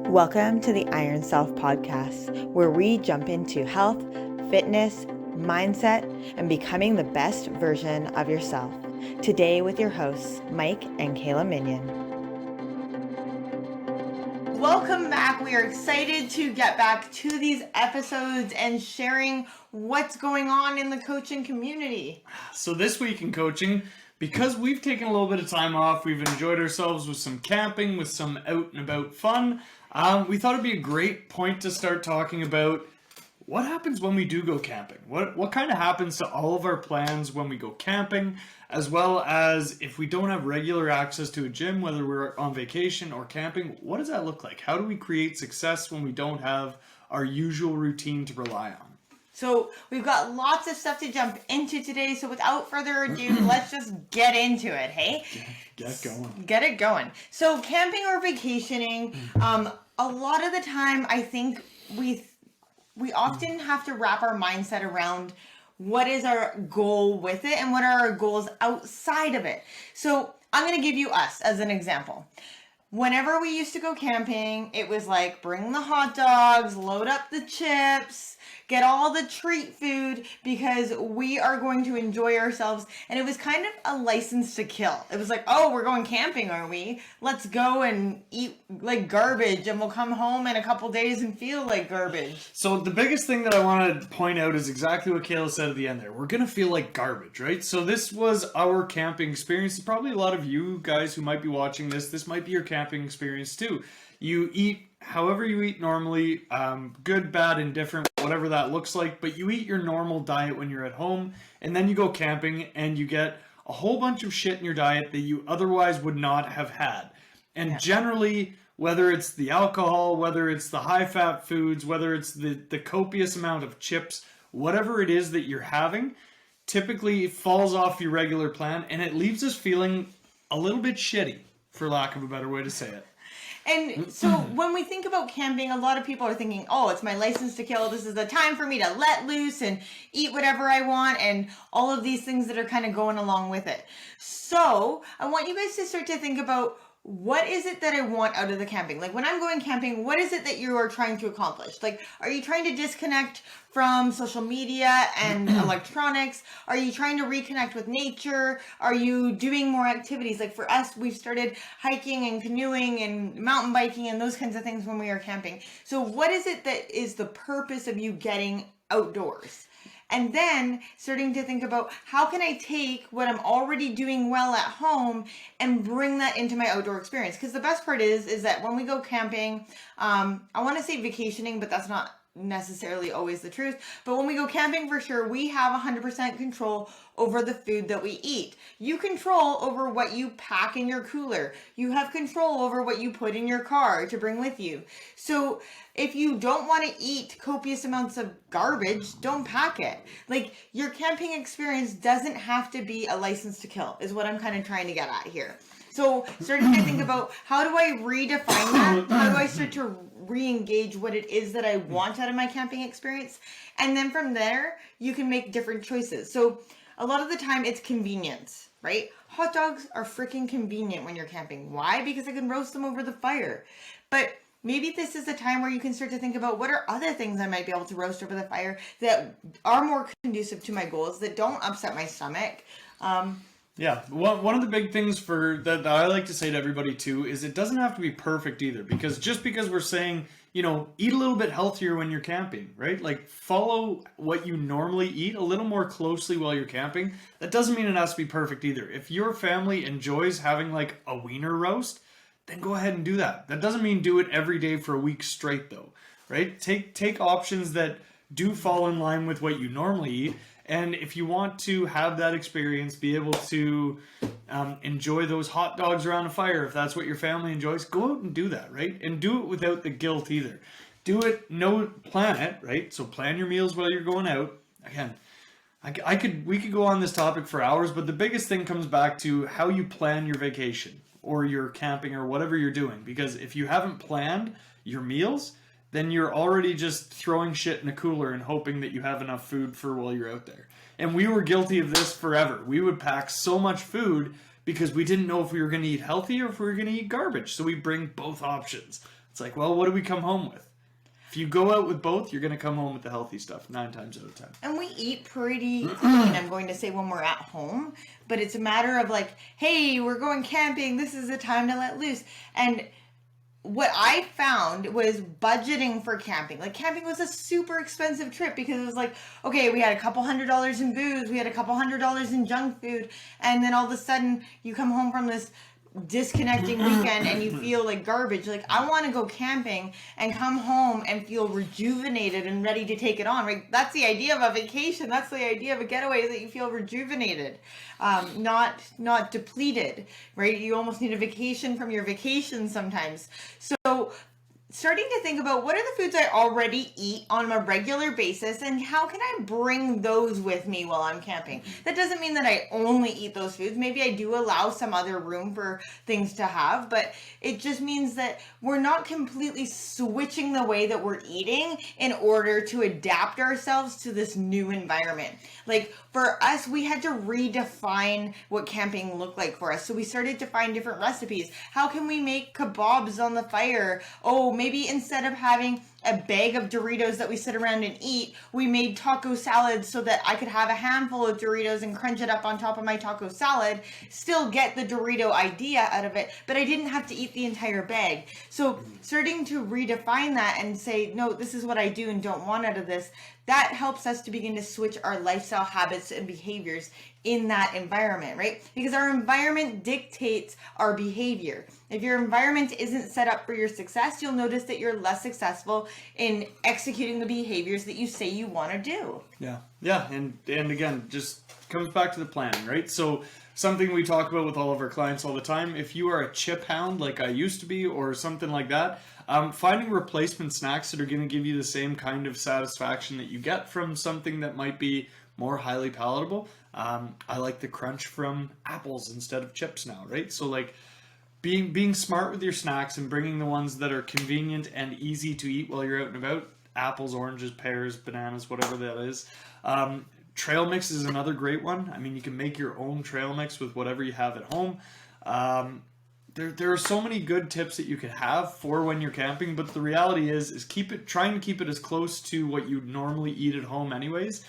Welcome to the Iron Self podcast, where we jump into health, fitness, mindset, and becoming the best version of yourself. Today with your hosts, Mike and Kayla Minion. Welcome back. We are excited to get back to these episodes and sharing what's going on in the coaching community. So this week in coaching, because we've taken a little bit of time off, we've enjoyed ourselves with some camping, with some out and about fun. We thought it'd be a great point to start talking about what happens when we do go camping. What kind of happens to all of our plans when we go camping, as well as if we don't have regular access to a gym, whether we're on vacation or camping. What does that look like? How do we create success when we don't have our usual routine to rely on? So we've got lots of stuff to jump into today. So without further ado, let's just get into it, hey? Get going. Get it going. So camping or vacationing, a lot of the time I think we often have to wrap our mindset around what is our goal with it and what are our goals outside of it. So I'm going to give you us as an example. Whenever we used to go camping, it was like bring the hot dogs, load up the chips, get all the treat food because we are going to enjoy ourselves. And it was kind of a license to kill. It was like, oh, we're going camping, are we? Let's go and eat like garbage and we'll come home in a couple days and feel like garbage. So the biggest thing that I want to point out is exactly what Kayla said at the end there. We're going to feel like garbage, right? So this was our camping experience. Probably a lot of you guys who might be watching this might be your camping experience too. You eat however you eat normally, good, bad, indifferent, whatever that looks like, but you eat your normal diet when you're at home, and then you go camping and you get a whole bunch of shit in your diet that you otherwise would not have had. And generally, whether it's the alcohol, whether it's the high-fat foods, whether it's the copious amount of chips, whatever it is that you're having, typically falls off your regular plan, and it leaves us feeling a little bit shitty, for lack of a better way to say it. And so when we think about camping, a lot of people are thinking, oh, it's my license to kill. This is the time for me to let loose and eat whatever I want and all of these things that are kind of going along with it. So I want you guys to start to think about what is it that I want out of the camping? Like when I'm going camping, what is it that you are trying to accomplish? Like, are you trying to disconnect from social media and electronics? Are you trying to reconnect with nature? Are you doing more activities? Like for us, we've started hiking and canoeing and mountain biking and those kinds of things when we are camping. So what is it that is the purpose of you getting outdoors? And then starting to think about how can I take what I'm already doing well at home and bring that into my outdoor experience? Because the best part is that when we go camping, I want to say vacationing, but that's not necessarily always the truth. But when we go camping, for sure, we have 100% control over the food that we eat. You control over what you pack in your cooler. You have control over what you put in your car to bring with you. So if you don't want to eat copious amounts of garbage, don't pack it. Like your camping experience doesn't have to be a license to kill, is what I'm kind of trying to get at here. So starting to think about how do I redefine that? How do I start to re-engage what it is that I want out of my camping experience? And then from there, you can make different choices. So a lot of the time it's convenience, right? Hot dogs are freaking convenient when you're camping. Why? Because I can roast them over the fire. But maybe this is a time where you can start to think about what are other things I might be able to roast over the fire that are more conducive to my goals, that don't upset my stomach. Yeah, one of the big things that I like to say to everybody too is it doesn't have to be perfect either, because just because we're saying, eat a little bit healthier when you're camping, right? Like follow what you normally eat a little more closely while you're camping. That doesn't mean it has to be perfect either. If your family enjoys having like a wiener roast, then go ahead and do that. That doesn't mean do it every day for a week straight though, right? Take options that do fall in line with what you normally eat. And if you want to have that experience, be able to enjoy those hot dogs around a fire, if that's what your family enjoys, go out and do that, right? And do it without the guilt either. Do it, plan it, right? So plan your meals while you're going out. Again, we could go on this topic for hours, but the biggest thing comes back to how you plan your vacation or your camping or whatever you're doing. Because if you haven't planned your meals, then you're already just throwing shit in a cooler and hoping that you have enough food for while you're out there. And we were guilty of this forever. We would pack so much food because we didn't know if we were going to eat healthy or if we were going to eat garbage. So we bring both options. It's like, well, what do we come home with? If you go out with both, you're going to come home with the healthy stuff 9 times out of 10. And we eat pretty clean, I'm going to say, when we're at home. But it's a matter of like, hey, we're going camping. This is the time to let loose. And what I found was budgeting for camping. Like, camping was a super expensive trip because it was like, okay, we had a couple $100s in booze. We had a couple $100s in junk food. And then all of a sudden you come home from this disconnecting weekend and you feel like garbage. Like, I want to go camping and come home and feel rejuvenated and ready to take it on. Right? That's the idea of a vacation. That's the idea of a getaway, is that you feel rejuvenated, not depleted. Right? You almost need a vacation from your vacation sometimes. So starting to think about, what are the foods I already eat on a regular basis, and how can I bring those with me while I'm camping? That doesn't mean that I only eat those foods. Maybe I do allow some other room for things to have, but it just means that we're not completely switching the way that we're eating in order to adapt ourselves to this new environment. Like, for us, we had to redefine what camping looked like for us. So we started to find different recipes. How can we make kebabs on the fire? Oh, maybe instead of having a bag of Doritos that we sit around and eat, we made taco salads so that I could have a handful of Doritos and crunch it up on top of my taco salad, still get the Dorito idea out of it, but I didn't have to eat the entire bag. So starting to redefine that and say, no, this is what I do and don't want out of this, that helps us to begin to switch our lifestyle habits and behaviors in that environment, right? Because our environment dictates our behavior. If your environment isn't set up for your success, you'll notice that you're less successful in executing the behaviors that you say you want to do. Yeah, and again, just comes back to the planning, right? So something we talk about with all of our clients all the time, if you are a chip hound like I used to be or something like that, finding replacement snacks that are going to give you the same kind of satisfaction that you get from something that might be more highly palatable. I like the crunch from apples instead of chips now, right? So like being smart with your snacks and bringing the ones that are convenient and easy to eat while you're out and about. Apples, oranges, pears, bananas, whatever that is. Trail mix is another great one. I mean, you can make your own trail mix with whatever you have at home. There are so many good tips that you can have for when you're camping, but the reality is trying to keep it as close to what you normally eat at home anyways,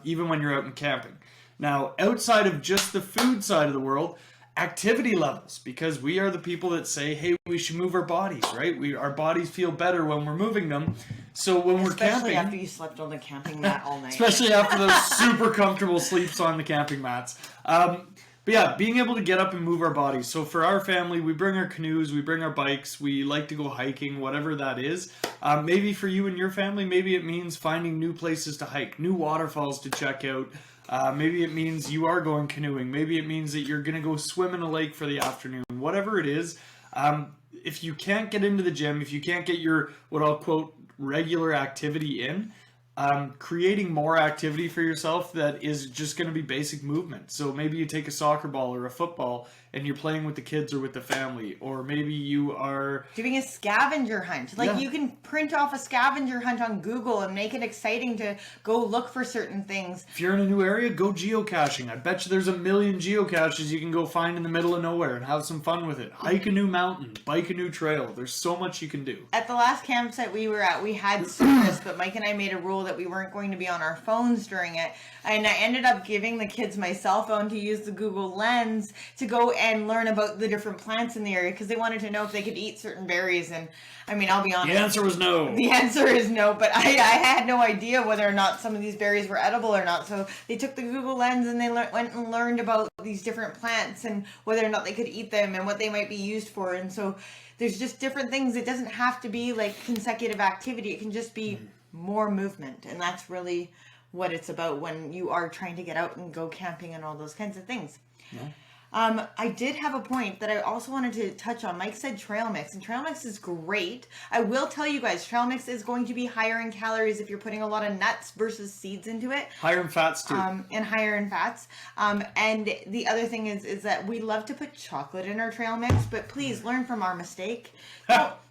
even when you're out and camping. Now, outside of just the food side of the world, activity levels, because we are the people that say, hey, we should move our bodies, right? Our bodies feel better when we're moving them. So when we're camping, especially after you slept on the camping mat all night, especially after those super comfortable sleeps on the camping mats. But yeah, being able to get up and move our bodies. So for our family, we bring our canoes, we bring our bikes, we like to go hiking, whatever that is. Maybe for you and your family, maybe it means finding new places to hike, new waterfalls to check out. Maybe it means you are going canoeing. Maybe it means that you're going to go swim in a lake for the afternoon. Whatever it is, if you can't get into the gym, if you can't get your, what I'll quote, regular activity in, creating more activity for yourself that is just going to be basic movement. So maybe you take a soccer ball or a football and you're playing with the kids or with the family, or maybe you are doing a scavenger hunt. Like, you can print off a scavenger hunt on Google and make it exciting to go look for certain things. If you're in a new area, go geocaching. I bet you there's a million geocaches you can go find in the middle of nowhere and have some fun with it. Hike a new mountain, bike a new trail. There's so much you can do. At the last campsite we were at, we had service, but Mike and I made a rule that we weren't going to be on our phones during it. And I ended up giving the kids my cell phone to use the Google Lens to go and learn about the different plants in the area, because they wanted to know if they could eat certain berries. And I mean, I'll be honest, the answer was no. The answer is no, but I had no idea whether or not some of these berries were edible or not. So they took the Google Lens and they went and learned about these different plants and whether or not they could eat them and what they might be used for. And so there's just different things. It doesn't have to be like consecutive activity. It can just be more movement. And that's really what it's about when you are trying to get out and go camping and all those kinds of things. Yeah. I did have a point that I also wanted to touch on. Mike said trail mix, and trail mix is great. I will tell you guys, trail mix is going to be higher in calories if you're putting a lot of nuts versus seeds into it. Higher in fats too. And higher in fats. And the other thing is that we love to put chocolate in our trail mix, but please learn from our mistake.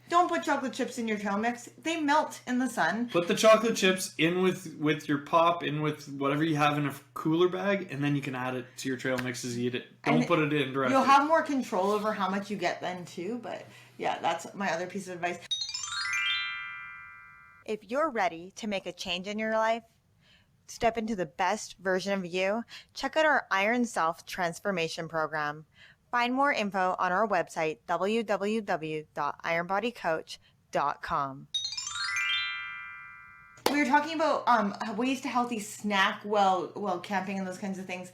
Don't put chocolate chips in your trail mix. They melt in the sun. Put the chocolate chips in with your pop, in with whatever you have in a cooler bag, and then you can add it to your trail mix as you eat it. Don't put it in directly. You'll have more control over how much you get then too, but yeah, that's my other piece of advice. If you're ready to make a change in your life, step into the best version of you, check out our Iron Self Transformation Program. Find more info on our website, www.ironbodycoach.com. We were talking about ways to healthy snack while camping and those kinds of things.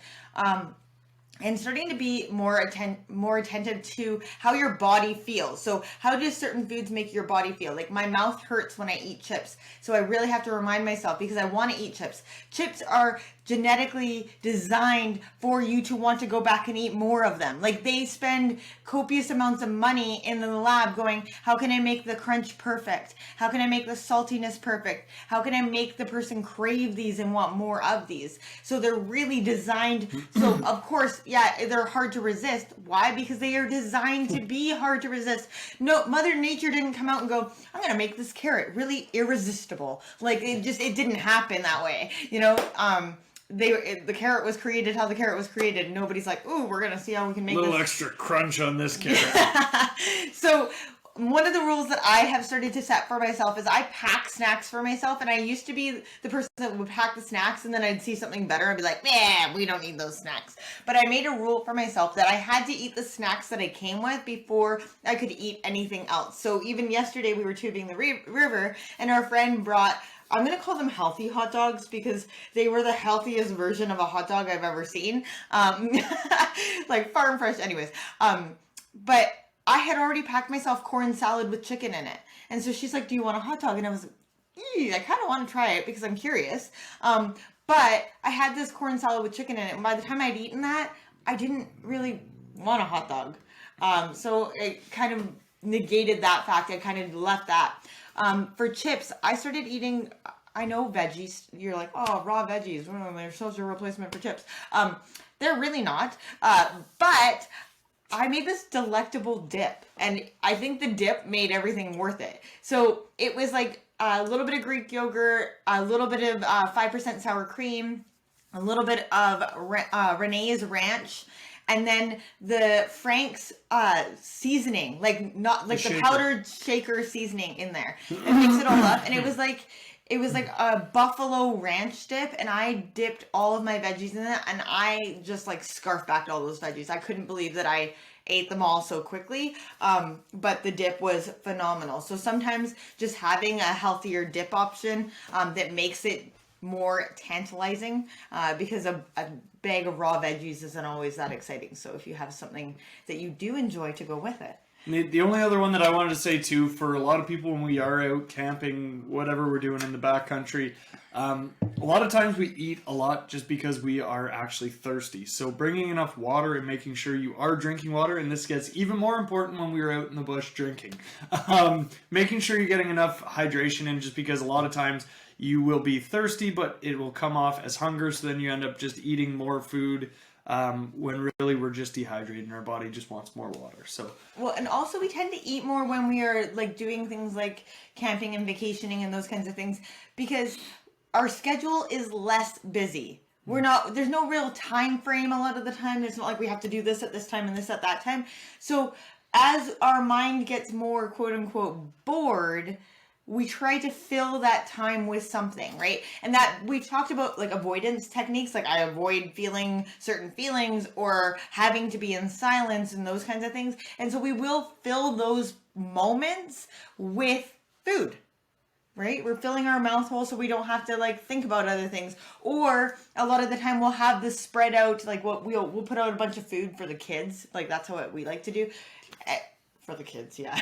And starting to be more attentive to how your body feels. So how do certain foods make your body feel? Like my mouth hurts when I eat chips. So I really have to remind myself because I want to eat chips. Chips are genetically designed for you to want to go back and eat more of them. Like they spend copious amounts of money in the lab going, how can I make the crunch perfect? How can I make the saltiness perfect? How can I make the person crave these and want more of these? So they're really designed. So of course, yeah, they're hard to resist. Why? Because they are designed to be hard to resist. No, Mother Nature didn't come out and go, I'm going to make this carrot really irresistible. Like it didn't happen that way. The carrot was created how the carrot was created. Nobody's like, ooh, we're going to see how we can make a little this extra crunch on this carrot. So one of the rules that I have started to set for myself is I pack snacks for myself. And I used to be the person that would pack the snacks and then I'd see something better and be like, man, we don't need those snacks. But I made a rule for myself that I had to eat the snacks that I came with before I could eat anything else. So even yesterday we were tubing the river and our friend brought, I'm going to call them healthy hot dogs because they were the healthiest version of a hot dog I've ever seen. Like farm fresh anyways. But I had already packed myself corn salad with chicken in it. And so she's like, do you want a hot dog? And I was like, I kind of want to try it because I'm curious. But I had this corn salad with chicken in it. And by the time I'd eaten that, I didn't really want a hot dog. So it kind of negated that fact. I kind of left that. For chips, I started eating, I know veggies, you're like, oh, raw veggies, they're such a replacement for chips. They're really not. But I made this delectable dip, and I think the dip made everything worth it. So it was like a little bit of Greek yogurt, a little bit of 5% sour cream, a little bit of Renee's Ranch, and then the Frank's seasoning, like not like the powdered shaker seasoning in there, and mix it all up. And it was like a buffalo ranch dip, and I dipped all of my veggies in it, and I just like scarfed back all those veggies. I couldn't believe that I ate them all so quickly, but the dip was phenomenal. So sometimes just having a healthier dip option that makes it more tantalizing because a bag of raw veggies isn't always that exciting. So if you have something that you do enjoy to go with it. The only other one that I wanted to say too, for a lot of people when we are out camping, whatever we're doing in the backcountry, a lot of times we eat a lot just because we are actually thirsty. So bringing enough water and making sure you are drinking water, and this gets even more important when we are out in the bush drinking. Making sure you're getting enough hydration in, just because a lot of times you will be thirsty, but it will come off as hunger, so then you end up just eating more food when really we're just dehydrated and our body just wants more water. So well, and also we tend to eat more when we are like doing things like camping and vacationing and those kinds of things because our schedule is less busy. There's no real time frame a lot of the time. It's not like we have to do this at this time and this at that time. So as our mind gets more quote unquote bored, we try to fill that time with something, right? And that we talked about like avoidance techniques, like I avoid feeling certain feelings or having to be in silence and those kinds of things. And so we will fill those moments with food, right? We're filling our mouth hole so we don't have to like think about other things. Or a lot of the time we'll have this spread out, like we'll put out a bunch of food for the kids. Like that's what we like to do. For the kids, yeah.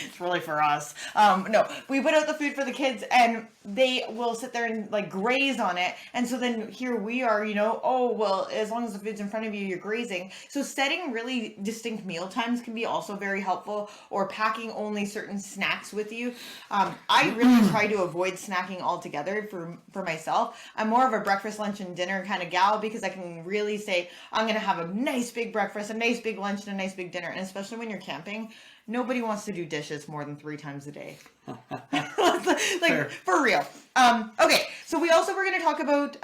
It's really for us. No, we put out the food for the kids and they will sit there and like graze on it. And so then here we are, oh, well, as long as the food's in front of you, you're grazing. So setting really distinct meal times can be also very helpful, or packing only certain snacks with you. I really try to avoid snacking altogether for myself. I'm more of a breakfast, lunch, and dinner kind of gal because I can really say, I'm going to have a nice big breakfast, a nice big lunch, and a nice big dinner. And especially when you're camping, nobody wants to do dishes more than 3 times a day. Fair. For real. Okay, so we also were going to talk about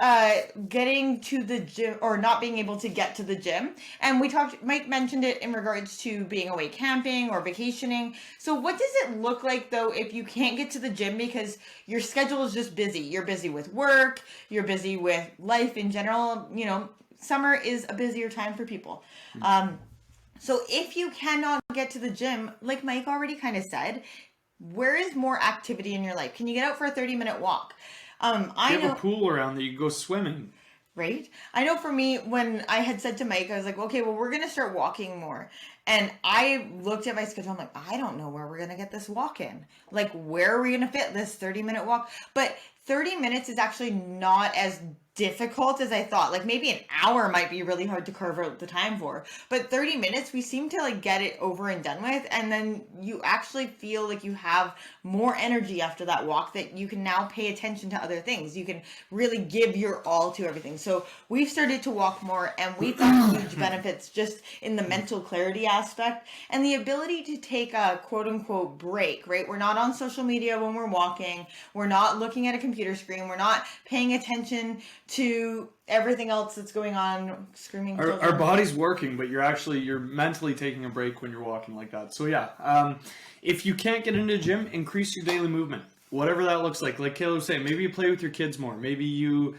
getting to the gym or not being able to get to the gym. And Mike mentioned it in regards to being away camping or vacationing. So what does it look like though if you can't get to the gym because your schedule is just busy? You're busy with work, you're busy with life in general. You know, summer is a busier time for people. So if you cannot get to the gym, like Mike already kind of said, where is more activity in your life? Can you get out for a 30-minute walk? I You have a pool around that you can go swimming. Right? I know for me, when I had said to Mike, I was like, okay, well, we're going to start walking more. And I looked at my schedule. I'm like, I don't know where we're going to get this walk in. Like, where are we going to fit this 30-minute walk? But 30 minutes is actually not as difficult as I thought. Like, maybe an hour might be really hard to carve out the time for. But 30 minutes, we seem to, like, get it over and done with. And then you actually feel like you have more energy after that walk, that you can now pay attention to other things. You can really give your all to everything. So we've started to walk more, and we've got huge benefits just in the mental clarity aspect and the ability to take a quote unquote break, right? We're not on social media when we're walking. We're not looking at a computer screen. We're not paying attention to everything else that's going on, screaming children. Our body's working, but you're mentally taking a break when you're walking like that. So yeah, if you can't get into the gym, increase your daily movement, whatever that looks like. Like Kayla was saying, maybe you play with your kids more. Maybe you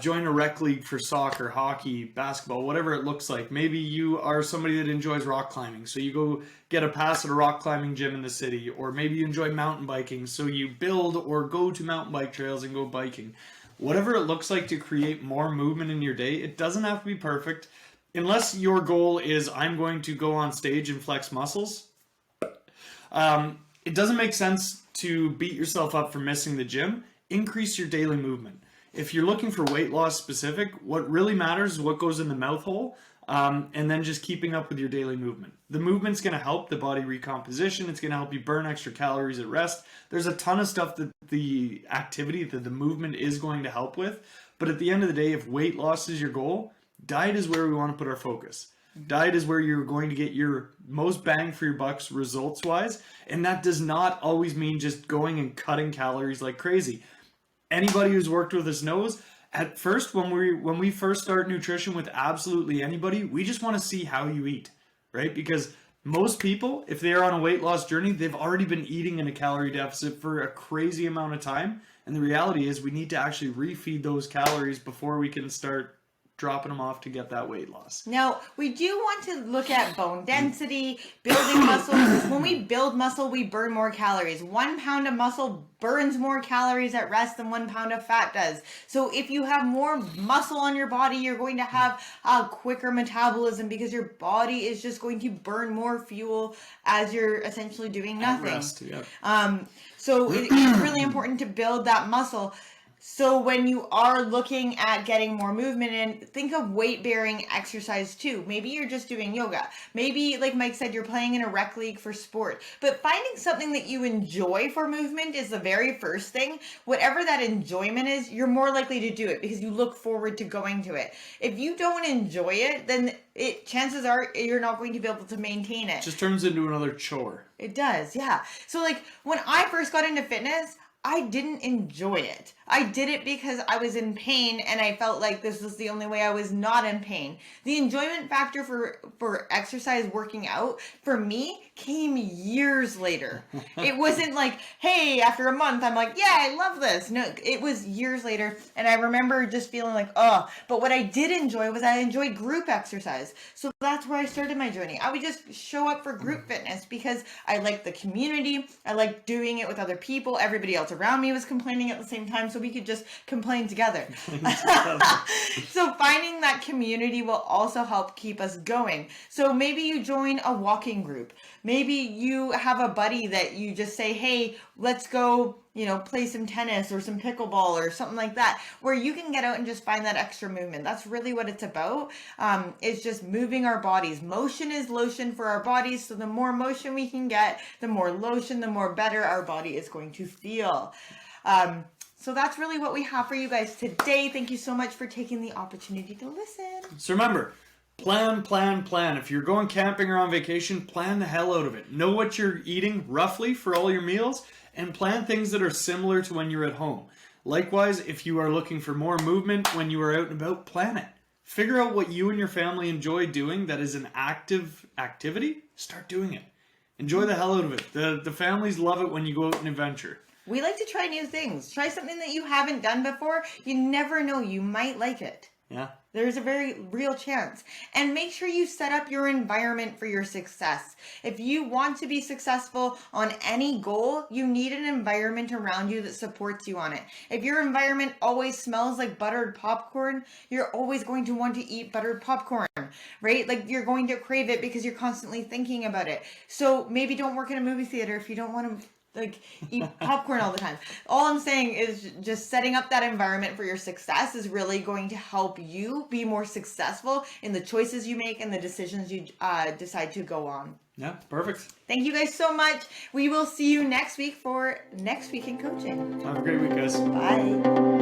join a rec league for soccer, hockey, basketball, whatever it looks like. Maybe you are somebody that enjoys rock climbing, so you go get a pass at a rock climbing gym in the city. Or maybe you enjoy mountain biking, so you build or go to mountain bike trails and go biking. Whatever it looks like to create more movement in your day, it doesn't have to be perfect. Unless your goal is, I'm going to go on stage and flex muscles, it doesn't make sense to beat yourself up for missing the gym. Increase your daily movement. If you're looking for weight loss specific, what really matters is what goes in the mouth hole, and then just keeping up with your daily movement. The movement's going to help the body recomposition. It's going to help you burn extra calories at rest. There's a ton of stuff that the activity, that the movement is going to help with. But at the end of the day, if weight loss is your goal, diet is where we want to put our focus. Diet is where you're going to get your most bang for your bucks results-wise. And that does not always mean just going and cutting calories like crazy. Anybody who's worked with us knows, at first, when we first start nutrition with absolutely anybody, we just want to see how you eat, right? Because most people, if they're on a weight loss journey, they've already been eating in a calorie deficit for a crazy amount of time. And the reality is we need to actually refeed those calories before we can start dropping them off to get that weight loss. Now, we do want to look at bone density, building muscle. When we build muscle, we burn more calories. 1 pound of muscle burns more calories at rest than 1 pound of fat does. So if you have more muscle on your body, you're going to have a quicker metabolism because your body is just going to burn more fuel as you're essentially doing nothing. At rest, yeah. So it is really important to build that muscle. So when you are looking at getting more movement in, think of weight-bearing exercise too. Maybe you're just doing yoga. Maybe, like Mike said, you're playing in a rec league for sport. But finding something that you enjoy for movement is the very first thing. Whatever that enjoyment is, you're more likely to do it because you look forward to going to it. If you don't enjoy it, then chances are you're not going to be able to maintain it. It just turns into another chore. It does, yeah. So like when I first got into fitness, I didn't enjoy it. I did it because I was in pain and I felt like this was the only way I was not in pain. The enjoyment factor for exercise, working out, for me came years later. It wasn't like, hey, after a month, I'm like, yeah, I love this. No, it was years later. And I remember just feeling like, oh, but what I did enjoy was I enjoyed group exercise. So that's where I started my journey. I would just show up for group fitness because I liked the community. I liked doing it with other people. Everybody else around me was complaining at the same time, so we could just complain together. So finding that community will also help keep us going. So maybe you join a walking group. Maybe you have a buddy that you just say, hey, let's go, play some tennis or some pickleball or something like that, where you can get out and just find that extra movement. That's really what it's about. It's just moving our bodies. Motion is lotion for our bodies. So the more motion we can get, the more lotion, the more better our body is going to feel. So that's really what we have for you guys today. Thank you so much for taking the opportunity to listen. So remember, Plan, plan, plan. If you're going camping or on vacation, plan the hell out of it. Know what you're eating roughly for all your meals and plan things that are similar to when you're at home. Likewise, if you are looking for more movement when you are out and about, plan it. Figure out what you and your family enjoy doing that is an active activity. Start doing it. Enjoy the hell out of it. The families love it when you go out and adventure. We like to try new things. Try something that you haven't done before. You never know. You might like it. Yeah. There's a very real chance. And make sure you set up your environment for your success. If you want to be successful on any goal, you need an environment around you that supports you on it. If your environment always smells like buttered popcorn, you're always going to want to eat buttered popcorn, right? Like you're going to crave it because you're constantly thinking about it. So maybe don't work in a movie theater if you don't want to eat popcorn all the time. All I'm saying is just setting up that environment for your success is really going to help you be more successful in the choices you make and the decisions you decide to go on. Yeah, perfect. Thank you guys so much. We will see you next week for Next Week in Coaching. Have a great week, guys. Bye.